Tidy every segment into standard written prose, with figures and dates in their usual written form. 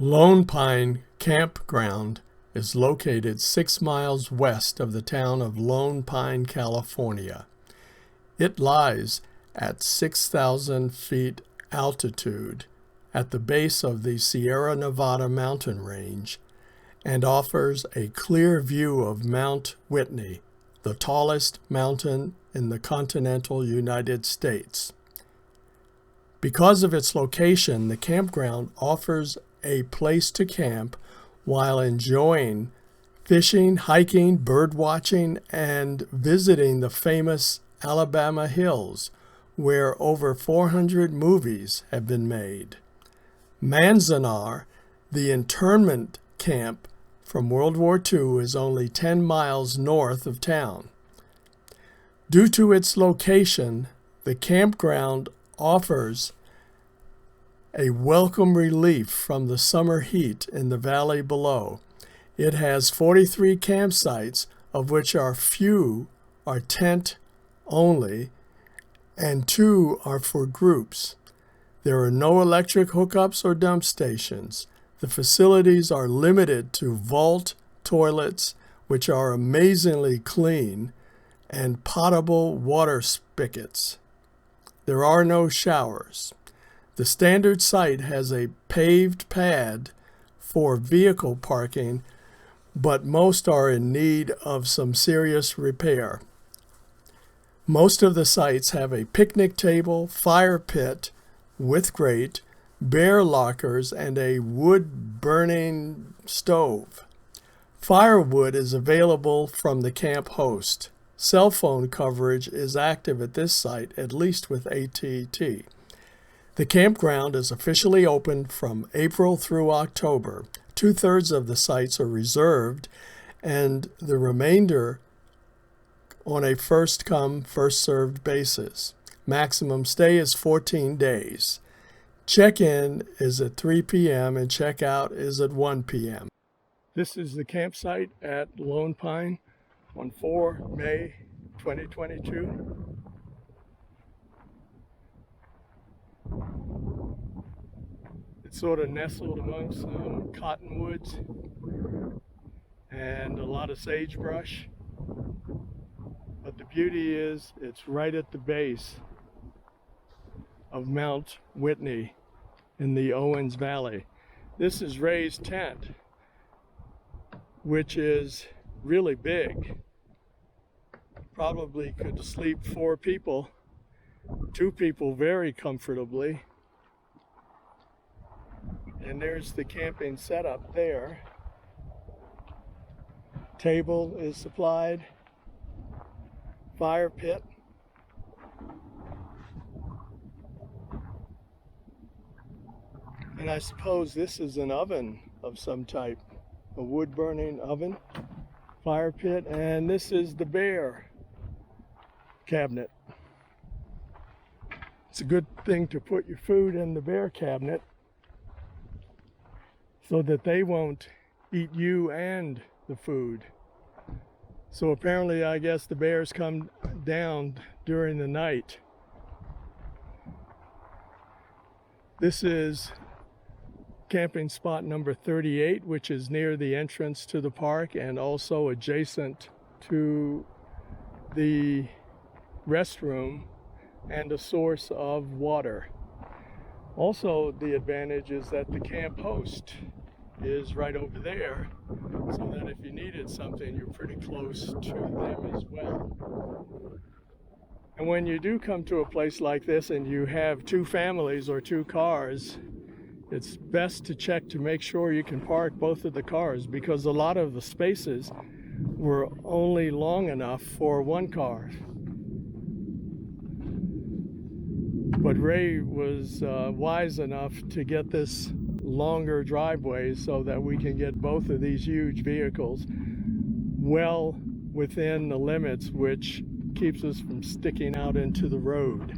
Lone Pine Campground is located 6 miles west of the town of Lone Pine, California. It lies at 6,000 feet altitude at the base of the Sierra Nevada mountain range and offers a clear view of Mount Whitney, the tallest mountain in the continental United States. Because of its location, the campground offers a place to camp while enjoying fishing, hiking, bird watching, and visiting the famous Alabama Hills, where over 400 movies have been made. Manzanar, the internment camp from World War II, is only 10 miles north of town. Due to its location, the campground offers a welcome relief from the summer heat in the valley below. It has 43 campsites, of which few are tent only and 2 are for groups. There are no electric hookups or dump stations. The facilities are limited to vault toilets, which are amazingly clean, and potable water spigots. There are no showers. The standard site has a paved pad for vehicle parking, but most are in need of some serious repair. Most of the sites have a picnic table, fire pit with grate, bear lockers, and a wood-burning stove. Firewood is available from the camp host. Cell phone coverage is active at this site, at least with AT&T. The campground is officially open from April through October. 2/3 of the sites are reserved, and the remainder on a first-come, first-served basis. Maximum stay is 14 days. Check-in is at 3 p.m. and check-out is at 1 p.m. This is the campsite at Lone Pine on 4 May 2022. It's sort of nestled amongst some cottonwoods and a lot of sagebrush. But the beauty is it's right at the base of Mount Whitney in the Owens Valley. This is raised tent, which is really big. Probably could sleep 4 people, 2 people very comfortably. And there's the camping setup there. Table is supplied, fire pit. And I suppose this is an oven of some type, a wood burning oven, fire pit, and this is the bear cabinet. It's a good thing to put your food in the bear cabinet so that they won't eat you and the food. So apparently, I guess the bears come down during the night. This is camping spot number 38, which is near the entrance to the park and also adjacent to the restroom and a source of water. Also, the advantage is that the camp host is right over there, so that if you needed something, you're pretty close to them as well. And when you do come to a place like this and you have 2 families or 2 cars, it's best to check to make sure you can park both of the cars, because a lot of the spaces were only long enough for 1 car. But Ray was wise enough to get this longer driveway so that we can get both of these huge vehicles well within the limits, which keeps us from sticking out into the road.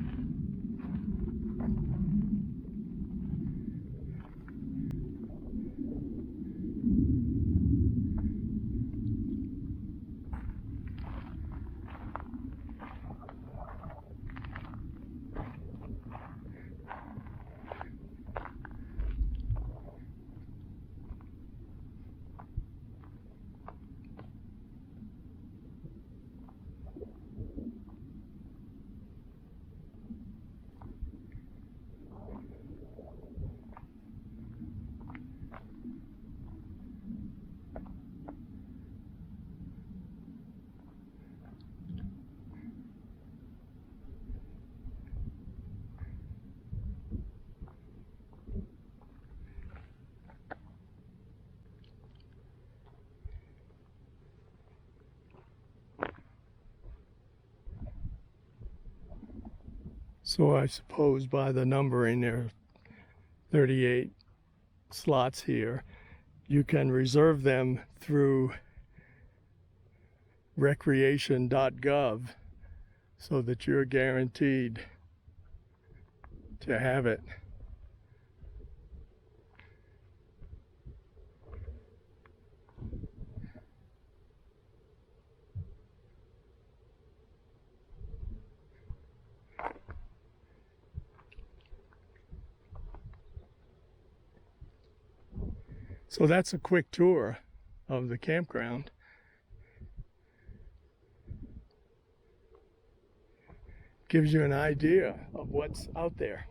So I suppose by the numbering, there are 38 slots here. You can reserve them through recreation.gov so that you're guaranteed to have it. So that's a quick tour of the campground. Gives you an idea of what's out there.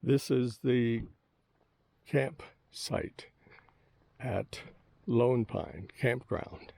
This is the campsite at Lone Pine Campground.